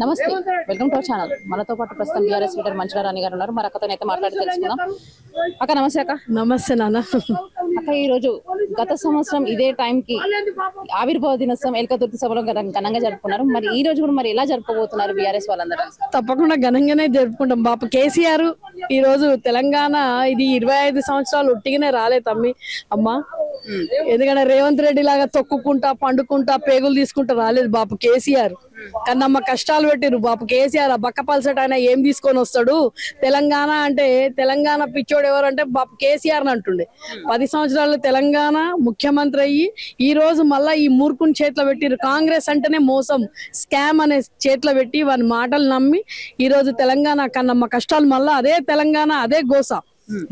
నమస్తే, welcome to our channel. మనతో పాటు ప్రస్తుతం బీఆర్ఎస్ లీడర్ మంచిల రాణి గారు ఉన్నారు. మరి అక్కతో అయితే మాట్లాడి తెలుసుకుందాం. అక్క నమస్తే. అక్క నమస్తే నాన్న. అక్క ఈ రోజు గత సంవత్సరం ఇదే టైంకి ఆవిర్భావ దినోత్సవం ఎల్కతుర్తి సభలో ఘనంగా జరుపుకున్నారు. మరి ఈ రోజు కూడా మరి ఎలా జరుపుకోబోతున్నారు బీఆర్ఎస్ వాళ్ళందరూ? తప్పకుండా ఘనంగానే జరుపుకుంటాం. బాపు కేసీఆర్ ఈ రోజు తెలంగాణ ఇది 25 సంవత్సరాలు ఉట్టిగానే రాలే తమ్మి అమ్మా. ఎందుకంటే రేవంత్ రెడ్డి లాగా తొక్కుకుంటా పండుకుంటా పేగులు తీసుకుంటా రాలేదు బాపు కేసీఆర్. కన్నమ్మ కష్టాలు పెట్టిరు బాపు కేసీఆర్. ఆ బక్కపల్సట ఆయన ఏం తీసుకొని వస్తాడు? తెలంగాణ అంటే తెలంగాణ పిచ్చోడు ఎవరంటే బాపు కేసీఆర్ అని అంటుండే. 10 సంవత్సరాలు తెలంగాణ ముఖ్యమంత్రి అయ్యి ఈ రోజు మళ్ళా ఈ మూర్ఖుని చేతిలో పెట్టిరు. కాంగ్రెస్ అంటేనే మోసం, స్కామ్ అనే చేతిలో పెట్టి వాని మాటలు నమ్మి ఈ రోజు తెలంగాణ కన్నమ్మ కష్టాలు మళ్ళా అదే తెలంగాణ అదే గోస.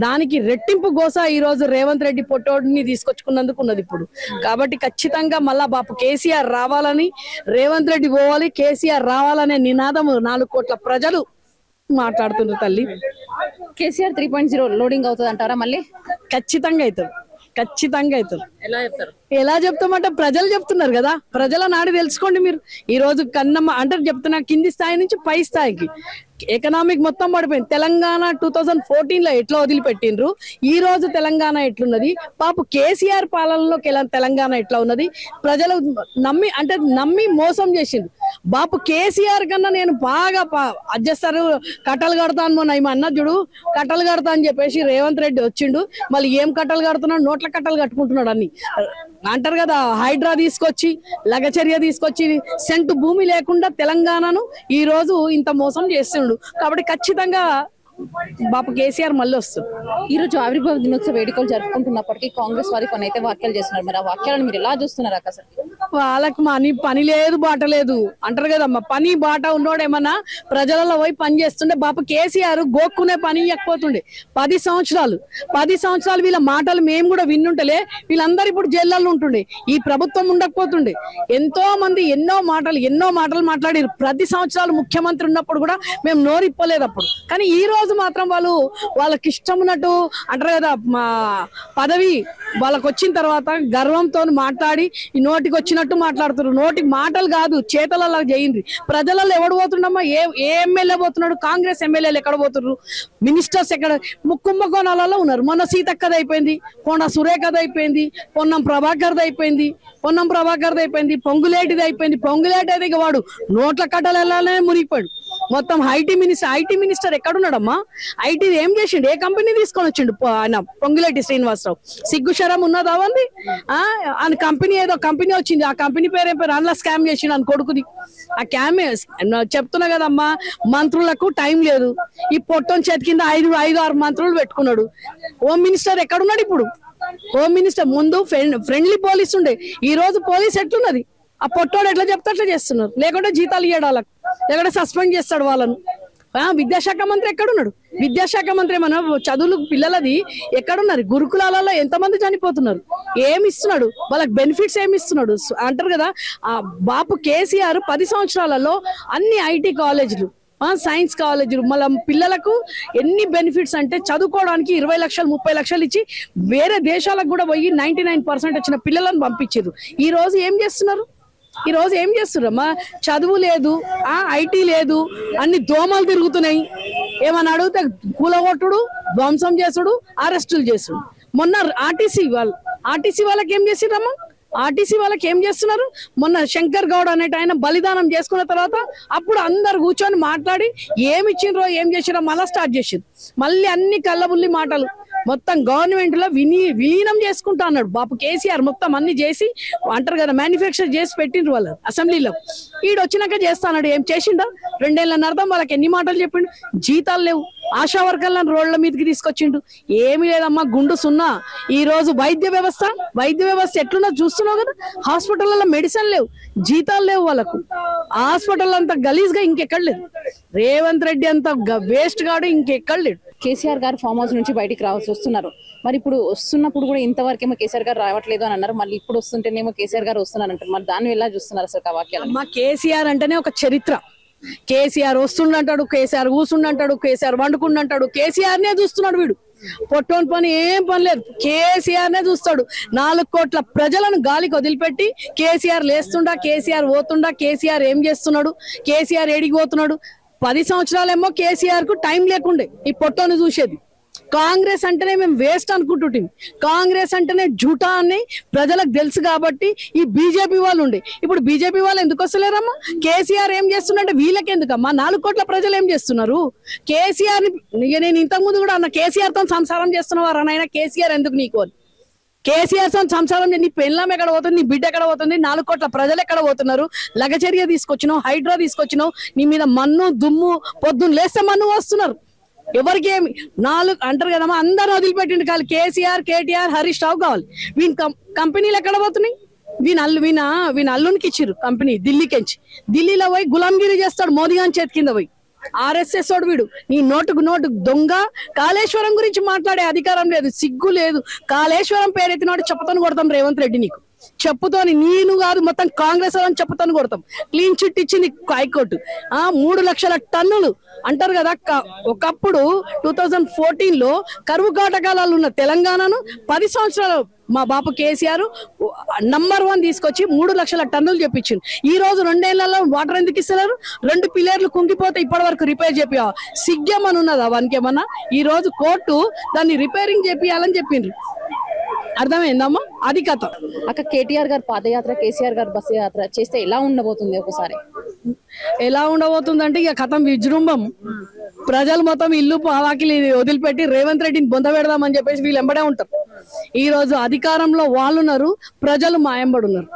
దానికి రెట్టింపు గోస ఈ రోజు రేవంత్ రెడ్డి పొట్టోడిని తీసుకొచ్చుకున్నందుకు ఉన్నది ఇప్పుడు. కాబట్టి ఖచ్చితంగా మళ్ళా బాపు కేసీఆర్ రావాలని, రేవంత్ రెడ్డి పోవాలి, కేసీఆర్ రావాలనే నినాదం 4 కోట్ల ప్రజలు మాట్లాడుతున్నారు తల్లి. కేసీఆర్ 3.0 లోడింగ్ అవుతుంది అంటారా? మళ్ళీ ఖచ్చితంగా అవుతుంది, ఖచ్చితంగా అవుతుంది. ఎలా చెప్తారు? ఎలా చెప్తామంటే ప్రజలు చెప్తున్నారు కదా, ప్రజల నాడి తెలుసుకోండి మీరు. ఈ రోజు కన్నమ్మ అంటే చెప్తున్నా, కింది స్థాయి నుంచి పై స్థాయికి ఎకనామిక్ మొత్తం పడిపోయింది. తెలంగాణ 2014లో ఎట్లా వదిలిపెట్టిండ్రు, ఈ రోజు తెలంగాణ ఎట్లున్నది, పాపు కేసీఆర్ పాలనలో తెలంగాణ ఎట్లా ఉన్నది, ప్రజలు నమ్మి మోసం చేసిండ్రు. బాపు కేసీఆర్ కన్నా నేను బాగా అడ్జస్తారు, కట్టలు కడతాను. మొన్న ఈమె అన్న చూడు, కట్టలు కడతా అని చెప్పేసి రేవంత్ రెడ్డి వచ్చిండు. మళ్ళీ ఏం కట్టలు కడుతున్నాడు? నోట్ల కట్టలు కట్టుకుంటున్నాడు అన్ని. అంటారు కదా, హైడ్రా తీసుకొచ్చి లగచర్య తీసుకొచ్చి సెంటు భూమి లేకుండా తెలంగాణను ఈ రోజు ఇంత మోసం చేస్తుండు. కాబట్టి ఖచ్చితంగా బాపు కేసీఆర్ మళ్ళీ వస్తుంది. ఈ రోజు ఆవిర్భావ దినోత్సవ వేడుకలు జరుపుకుంటున్నప్పటికీ కాంగ్రెస్ వారి కొన్ని అయితే వ్యాఖ్యలు చేస్తున్నారు. మరి ఆ వ్యాఖ్యలను మీరు ఎలా చూస్తున్నారు అక్క? వాళ్ళకి పని లేదు బాట లేదు అంటారు కదమ్మా. పని బాట ఉన్నోడేమన్నా ప్రజలలో పోయి పని చేస్తుండే. బాపు కేసీఆర్ గోక్కునే పని ఇవ్వకపోతుండే. 10 సంవత్సరాలు వీళ్ళ మాటలు మేము కూడా విన్నుంటలే, వీళ్ళందరూ ఇప్పుడు జైళ్ళల్లో ఉంటుండే. ఈ ప్రభుత్వం ఉండకపోతుండే. ఎంతో మంది ఎన్నో మాటలు మాట్లాడారు. 10 సంవత్సరాలు ముఖ్యమంత్రి ఉన్నప్పుడు కూడా మేము నోరిప్పలేదు అప్పుడు. కానీ ఈ రోజు మాత్రం వాళ్ళకి ఇష్టం ఉన్నట్టు అంటారు కదా, మా పదవి వాళ్ళకి వచ్చిన తర్వాత గర్వంతో మాట్లాడి ఈ నోటికి వచ్చినట్టు మాట్లాడుతున్నారు. నోటికి మాటలు కాదు, చేతలలో చేయండి. ప్రజలలో ఎవడు పోతుండమ్మా? ఏ ఎమ్మెల్యే పోతున్నాడు? కాంగ్రెస్ ఎమ్మెల్యేలు ఎక్కడ పోతున్నారు? మినిస్టర్స్ ఎక్కడ? కుంభకోణాలలో ఉన్నారు. మొన్న సీతక్కది అయిపోయింది, కొండ సురేఖది అయిపోయింది, పొన్నం ప్రభాకర్ది అయిపోయింది, పొంగులేటిది అయిపోయింది. పొంగులేటి అయితే ఇక వాడు నోట్ల కట్టలనే మునిగిపోయాడు. మొత్తం ఐటీ మినిస్టర్ ఎక్కడున్నాడమ్మా? ఐటీ ఏం చేసిండు? ఏ కంపెనీ తీసుకొని వచ్చిండు ఆయన? పొంగులేటి శ్రీనివాసరావు. సిగ్గు శరం ఉన్నదా ఉంది? ఆయన కంపెనీ ఏదో కంపెనీ వచ్చింది, ఆ కంపెనీ పేరు ఏం పేరు? అందులో స్కామ్ చేసిండు అని కొడుకుది. ఆ క్యామే చెప్తున్నా కదమ్మా, మంత్రులకు టైం లేదు. ఈ పొట్టం చేతి కింద 5-6 మంత్రులు పెట్టుకున్నాడు. హోమ్ మినిస్టర్ ఎక్కడున్నాడు ఇప్పుడు? హోమ్ మినిస్టర్ ముందు ఫ్రెండ్లీ పోలీస్ ఉండే, ఈ రోజు పోలీస్ ఎట్లున్నది? ఆ పొట్టోడు ఎట్లా చెప్తే అట్లా చేస్తున్నారు. లేకుంటే జీతాలు ఇయ్యడు వాళ్ళకు, లేకుంటే సస్పెండ్ చేస్తాడు వాళ్ళను. విద్యాశాఖ మంత్రి ఎక్కడున్నాడు? విద్యాశాఖ మంత్రి ఏమన్నా చదువులు పిల్లలది ఎక్కడున్నారు? గురుకులాలలో ఎంతమంది చనిపోతున్నారు? ఏమి ఇస్తున్నాడు వాళ్ళకి? బెనిఫిట్స్ ఏమి ఇస్తున్నాడు? అంటారు కదా, ఆ బాపు కేసీఆర్ 10 సంవత్సరాలలో అన్ని ఐటీ కాలేజీలు, సైన్స్ కాలేజీలు, మళ్ళీ పిల్లలకు ఎన్ని బెనిఫిట్స్ అంటే చదువుకోవడానికి 20 లక్షలు 30 లక్షలు ఇచ్చి వేరే దేశాలకు కూడా పోయి 99% వచ్చిన పిల్లలను పంపించారు. ఈ రోజు ఏం చేస్తున్నారు? అమ్మా? చదువు లేదు, ఐటీ లేదు, అన్ని దోమలు తిరుగుతున్నాయి. ఏమన్నా అడిగితే కూలగొట్టుడు, ధ్వంసం చేసుడు, అరెస్టులు చేసుడు. మొన్న ఆర్టీసీ వాళ్ళకి ఏం చేసిరమ్మా? ఆర్టీసీ వాళ్ళకి ఏం చేస్తున్నారు? మొన్న శంకర్ గౌడ్ అనేట ఆయన బలిదానం చేసుకున్న తర్వాత అప్పుడు అందరు కూర్చొని మాట్లాడి ఏమి ఇచ్చిండ్రో ఏం చేసిరో మళ్ళీ స్టార్ట్ చేసిండ్రు. మళ్ళీ అన్ని కళ్ళబుల్లి మాటలు. మొత్తం గవర్నమెంట్ లో విలీనం చేసుకుంటా అన్నాడు బాపు కేసీఆర్. మొత్తం అన్ని చేసి అంటారు కదా, మ్యానుఫ్యాక్చర్ చేసి పెట్టిండ్రు వాళ్ళు అసెంబ్లీలో. వచ్చినాక చేస్తాడు. ఏం చేసిండా? 2 ఏళ్ల అర్థం వాళ్ళకి ఎన్ని మాటలు చెప్పిండు? జీతాలు లేవు, ఆశా వర్కర్లను రోడ్ల మీదకి తీసుకొచ్చిండు. ఏమి లేదమ్మా, గుండు సున్నా. ఈ రోజు వైద్య వ్యవస్థ ఎట్లున్నా చూస్తున్నావు కదా. హాస్పిటల్లో మెడిసిన్ లేవు, జీతాలు లేవు వాళ్ళకు. హాస్పిటల్ అంతా గలీజ్ గా ఇంకెక్కడ లేదు. రేవంత్ రెడ్డి అంత వేస్ట్ గాడు ఇంకెక్కడ లేడు. కేసీఆర్ గారు ఫామ్ హౌస్ నుంచి బయటికి రావాల్సి వస్తున్నారు. మరి ఇప్పుడు వస్తున్నప్పుడు కూడా ఇంతవరకేమో కేసీఆర్ గారు రావట్లేదు అని అన్నారు. మళ్ళీ ఇప్పుడు వస్తుంటేనేమో కేసీఆర్ గారు వస్తున్నారు అంటారు. మరి దాన్ని ఎలా చూస్తున్నారు అసలు ఆ వాక్యాలు? మా కేసీఆర్ అంటేనే ఒక చరిత్ర. కేసీఆర్ వస్తుండంటాడు, కేసీఆర్ కూర్చుండంటాడు, కేసీఆర్ వండుకుండంటాడు. కేసీఆర్ నే చూస్తున్నాడు వీడు. పొట్టోని పని ఏం పని లేదు, కేసీఆర్ నే చూస్తాడు. 4 కోట్ల ప్రజలను గాలికి వదిలిపెట్టి కేసీఆర్ లేస్తుండా, కేసీఆర్ పోతుండా, కేసీఆర్ ఏం చేస్తున్నాడు, కేసీఆర్ ఏడికి పోతున్నాడు. 10 సంవత్సరాలేమో కేసీఆర్ కు టైం లేకుండే ఈ పొట్టోని చూసేది. కాంగ్రెస్ అంటేనే మేము వేస్ట్ అనుకుంటుంటాం, కాంగ్రెస్ అంటేనే జూటా అని ప్రజలకు తెలుసు కాబట్టి ఈ బీజేపీ వాళ్ళు ఉండే. ఇప్పుడు బీజేపీ వాళ్ళు ఎందుకు వస్తలేరమ్మా? కేసీఆర్ ఏం చేస్తున్నట్టే వీళ్ళకి ఎందుకమ్మా? 4 కోట్ల ప్రజలు ఏం చేస్తున్నారు? కేసీఆర్ నేను ఇంతకు ముందు కూడా అన్న, కేసీఆర్ తో సంసారం చేస్తున్నవారు నాయన, కేసీఆర్ ఎందుకు నీకు అని. కేసీఆర్ తో సంసారం నీ పెళ్ళం ఎక్కడ పోతుంది, నీ బిడ్డ ఎక్కడ పోతుంది, 4 కోట్ల ప్రజలు ఎక్కడ పోతున్నారు? లగచర్య తీసుకొచ్చినావు, హైడ్రా తీసుకొచ్చినావు, నీ మీద మన్ను దుమ్ము, పొద్దున్న లేస్తే మన్ను వస్తున్నారు. ఎవరికి ఏమి 4 అంటారు కదమ్మా, అందరూ వదిలిపెట్టిండు కాదు. కేసీఆర్, కేటీఆర్, హరీష్ రావు కావాలి. వీని కంపెనీలు ఎక్కడ పోతున్నాయి? వీని అల్లునికి ఇచ్చిర్రు కంపెనీ ఢిల్లీకించి. ఢిల్లీలో పోయి గులాంగిరి చేస్తాడు మోదీ గారి చేతి కింద పోయి. ఆర్ఎస్ఎస్ వాడు వీడు. నీ నోటుకు దొంగ. కాళేశ్వరం గురించి మాట్లాడే అధికారం లేదు, సిగ్గు లేదు. కాళేశ్వరం పేరెత్తినాడు చెప్పుతోని కొడతాం రేవంత్ రెడ్డి. నీకు చెప్పుతోని, నేను కాదు మొత్తం కాంగ్రెస్ వాళ్ళని చెప్పుతోని కొడతాం. క్లీన్ చిట్ ఇచ్చింది హైకోర్టు. 3 లక్షల టన్నులు అంటారు కదా. ఒకప్పుడు 2014లో కరువు కాటకాలు ఉన్న తెలంగాణను 10 సంవత్సరాలు మా బాపు కేసీఆర్ నంబర్ 1 తీసుకొచ్చి 3 లక్షల టన్నులు చెప్పించింది. ఈ రోజు 2 ఏళ్లలో వాటర్ ఎందుకు ఇస్తున్నారు? 2 పిల్లర్లు కుంగిపోతే ఇప్పటి వరకు రిపేర్ చేపియా సిగ్గేమని ఉన్నదా వానికేమన్నా? ఈ రోజు కోర్టు దాన్ని రిపేరింగ్ చేపియాలని చెప్పిండ్రు. అర్థమైందమ్మా? అది కథ. అక్క కేటీఆర్ గారు పాదయాత్ర, కేసీఆర్ గారు బస్సు యాత్ర చేస్తే ఎలా ఉండబోతుంది? ఒకసారి ఎలా ఉండబోతుందంటే ఇక కథం విజృంభం. ప్రజలు మొత్తం ఇల్లు పావాకిలి వదిలిపెట్టి రేవంత్ రెడ్డిని బొంద పెడదామని చెప్పేసి వీళ్ళు ఎంబడే ఉంటారు. ఈ రోజు అధికారంలో వాళ్ళు ఉన్నారు, ప్రజలు మాయంబడి ఉన్నారు.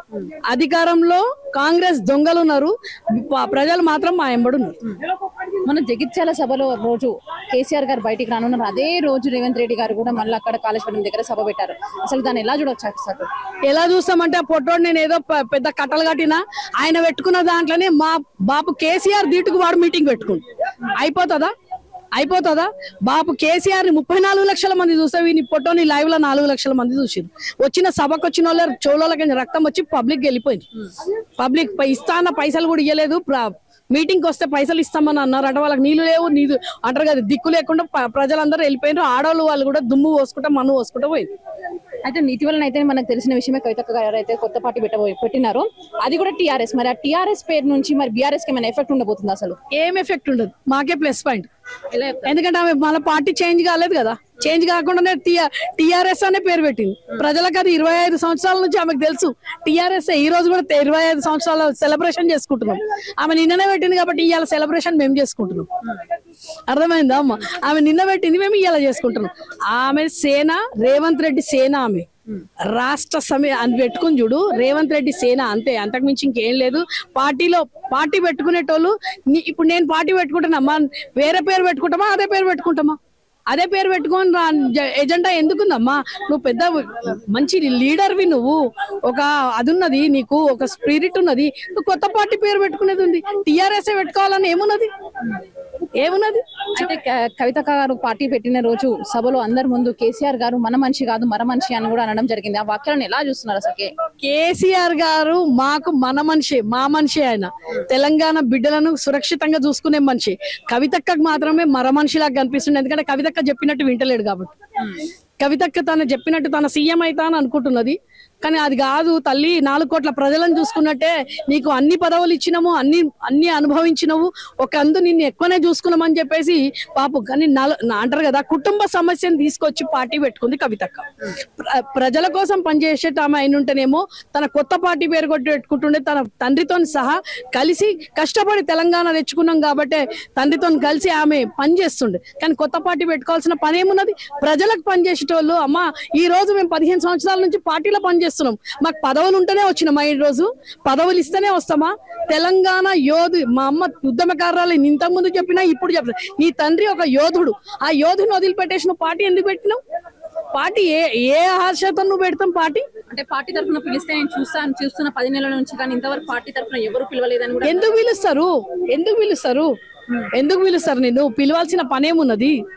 అధికారంలో కాంగ్రెస్ దొంగలు ఉన్నారు, ప్రజలు మాత్రం మాయంబడి ఉన్నారు. మన జగిత్యాల సభలో రోజు కేసీఆర్ గారు బయటికి రానున్నారు. అదే రోజు రేవంత్ రెడ్డి గారు కూడా మళ్ళీ అక్కడ కాళేశ్వరం దగ్గర సభ పెట్టారు. అసలు దాన్ని ఎలా చూడొచ్చు సార్? ఎలా చూస్తామంటే ఆ పొట్టోడు నేను ఏదో పెద్ద కట్టలు కట్టినా ఆయన పెట్టుకున్న దాంట్లోనే మా బాపు కేసీఆర్ దీటుకు వాడు మీటింగ్ పెట్టుకుంటు అయిపోతుందా? బాపు కేసీఆర్ ని 34 లక్షల మంది చూస్తే వీని పొట్టోని లైవ్ లో 4 లక్షల మంది చూసారు. వచ్చిన సభకు వచ్చిన వాళ్ళ చోళకి రక్తం వచ్చి పబ్లిక్ వెళ్ళిపోయింది. పబ్లిక్ ఇస్తాన్న పైసలు కూడా ఇవ్వలేదు. మీటింగ్ వస్తే పైసలు ఇస్తామని అన్నారట. వాళ్ళకి నీళ్లు లేవు, నీళ్ళు అంటారు కదా, దిక్కు లేకుండా ప్రజలందరూ వెళ్ళిపోయినారు. ఆడవాళ్ళు వాళ్ళు కూడా దుమ్ము పోసుకుంటా మన్ను పోసుకుంటా పోయింది. అయితే ఇటీవల అయితే మనకు తెలిసిన విషయమే, కవితక్క గారు అయితే కొత్త పార్టీ పెట్టినారు. అది కూడా టీఆర్ఎస్. మరి ఆ టీఆర్ఎస్ పేరు నుంచి మరి బీఆర్ఎస్ కి ఏమైనా ఎఫెక్ట్ ఉండబోతుంది? అసలు ఏం ఎఫెక్ట్ ఉండదు, మాకే ప్లస్ పాయింట్. ఎందుకంటే ఆమె మన పార్టీ చేంజ్ కాలేదు కదా. చేంజ్ కాకుండానే టీఆర్ఎస్ అనే పేరు పెట్టింది. ప్రజలకు అది 25 సంవత్సరాల నుంచి ఆమెకు తెలుసు టీఆర్ఎస్. ఈ రోజు కూడా 25 సంవత్సరాల సెలబ్రేషన్ చేసుకుంటున్నాం. ఆమె నిన్ననే పెట్టింది కాబట్టి ఇవాళ సెలబ్రేషన్ మేము చేసుకుంటున్నాం. అర్థమైందా అమ్మ? ఆమె నిన్న పెట్టింది, మేము ఇవాళ చేసుకుంటున్నాం. ఆమె సేన, రేవంత్ రెడ్డి సేన. ఆమె రాష్ట్ర సమితి అని పెట్టుకుని చూడు, రేవంత్ రెడ్డి సేన, అంతే, అంతకు మించి ఇంకేం లేదు. పార్టీ పెట్టుకునేటోళ్ళు, ఇప్పుడు నేను పార్టీ పెట్టుకుంటున్నామా, వేరే పేరు పెట్టుకుంటామా, అదే పేరు పెట్టుకుంటామా? అదే పేరు పెట్టుకొని ఎజెండా ఎందుకుందమ్మా? నువ్వు పెద్ద మంచి లీడర్వి, నువ్వు ఒక అది ఉన్నది, నీకు ఒక స్పిరిట్ ఉన్నది. నువ్వు కొత్త పార్టీ పేరు పెట్టుకునేది ఉంది. టీఆర్ఎస్ పెట్టుకోవాలని ఏమున్నది? అయితే కవితక్క గారు పార్టీ పెట్టిన రోజు సభలో అందరి ముందు కేసీఆర్ గారు మన మనిషి కాదు మర మనిషి అని కూడా అనడం జరిగింది. ఆ వాక్యాలను ఎలా చూస్తున్నారు అసలు? కేసీఆర్ గారు మాకు మన మనిషి, మా మనిషి. ఆయన తెలంగాణ బిడ్డలను సురక్షితంగా చూసుకునే మనిషి. కవితక్కకు మాత్రమే మర మనిషిలాగా కనిపిస్తుంది. ఎందుకంటే కవితక్క చెప్పినట్టు వింటలేడు కాబట్టి. కవితక్క తను చెప్పినట్టు తన సీఎం అవుతా అని అనుకుంటున్నది, కానీ అది కాదు తల్లి. 4 కోట్ల ప్రజలను చూసుకున్నట్టే నీకు అన్ని పదవులు ఇచ్చినాము, అన్ని అనుభవించినవు, ఒక అందు నిన్ను ఎక్కువనే చూసుకున్నామని చెప్పేసి పాపు. కానీ అంటారు కదా, కుటుంబ సమస్యను తీసుకొచ్చి పార్టీ పెట్టుకుంది కవితక్క. ప్రజల కోసం పనిచేసేట ఆమె అయినుంటేనేమో తన కొత్త పార్టీ పేరు కొట్టి పెట్టుకుంటుండే. తన తండ్రితో సహా కలిసి కష్టపడి తెలంగాణ తెచ్చుకున్నాం కాబట్టి తండ్రితో కలిసి ఆమె పనిచేస్తుండే. కానీ కొత్త పార్టీ పెట్టుకోవాల్సిన పని ఏమున్నది? ప్రజలకు పనిచేసేటోళ్ళు. అమ్మ, ఈ రోజు మేము 15 సంవత్సరాల నుంచి పార్టీలో పనిచేస్తున్నాం. మాకు పదవులు ఉంటేనే వచ్చినామా? ఈ రోజు పదవులు ఇస్తేనే వస్తామా? తెలంగాణ యోధు, మా అమ్మ ఉద్యమకారాలు ఇంతకు ముందు చెప్పినా ఇప్పుడు చెప్తా. నీ తండ్రి ఒక యోధుడు. ఆ యోధుని వదిలిపెట్టేసిన పార్టీ ఎందుకు పెట్టినావు? పార్టీ ఏ ఆశతో నువ్వు పెడతాం? పార్టీ అంటే పార్టీ తరఫున పిలిస్తే నేను చూస్తున్న 10 నెలల నుంచి, కానీ ఇంతవరకు పార్టీ తరఫున ఎవరు పిలవలేదని కూడా. ఎందుకు పిలుస్తారు? నిన్ను పిలవాల్సిన పనేమున్నది?